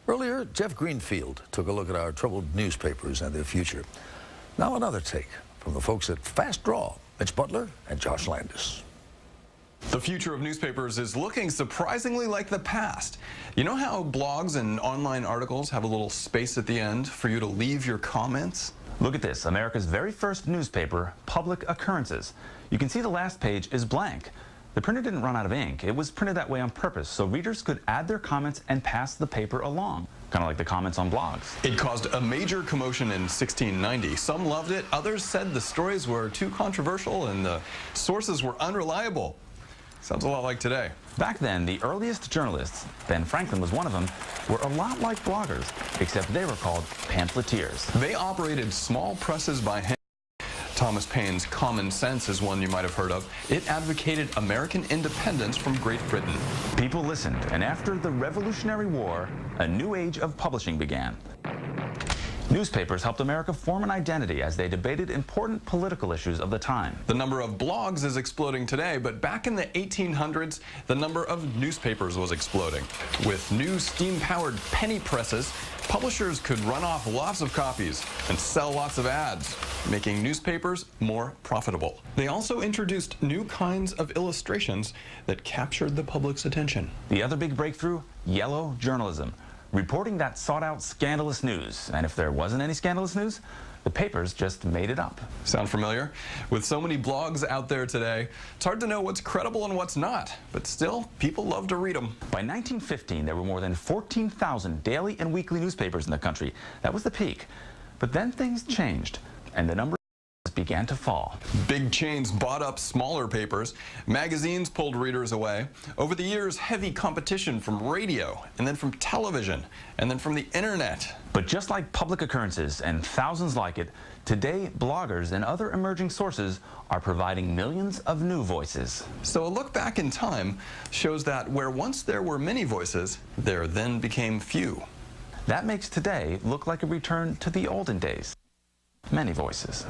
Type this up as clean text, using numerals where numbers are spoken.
Earlier, Jeff Greenfield took a look at our troubled newspapers and their future. Now another take from the folks at Fast Draw, Mitch Butler and Josh Landis. The future of newspapers is looking surprisingly like the past. You know how blogs and online articles have a little space at the end for you to leave your comments? Look at this, America's very first newspaper, Publick Occurances. You can see the last page is blank. The printer didn't run out of ink. It was printed that way on purpose so readers could add their comments and pass the paper along, kind of like the comments on blogs. It caused a major commotion in 1690. Some loved it, others said the stories were too controversial and the sources were unreliable. Sounds a lot like today. Back then, the earliest journalists, Ben Franklin was one of them, were a lot like bloggers, except they were called pamphleteers. They operated small presses by hand. Thomas Paine's Common Sense is one you might have heard of. It advocated American independence from Great Britain. People listened, and after the Revolutionary War, a new age of publishing began. Newspapers helped America form an identity as they debated important political issues of the time. The number of blogs is exploding today, but back in the 1800s, the number of newspapers was exploding. With new steam-powered penny presses, publishers could run off lots of copies and sell lots of ads, making newspapers more profitable. They also introduced new kinds of illustrations that captured the public's attention. The other big breakthrough, yellow journalism. Reporting that sought-out scandalous news. And if there wasn't any scandalous news, the papers just made it up. Sound familiar? With so many blogs out there today, it's hard to know what's credible and what's not. But still, people love to read them. By 1915, there were more than 14,000 daily and weekly newspapers in the country. That was the peak. But then things changed, and the number began to fall. Big chains bought up smaller papers. Magazines pulled readers away. Over the years, heavy competition from radio, and then from television, and then from the internet. But just like Publick Occurances and thousands like it, today bloggers and other emerging sources are providing millions of new voices. So a look back in time shows that where once there were many voices, there then became few. That makes today look like a return to the olden days. Many voices.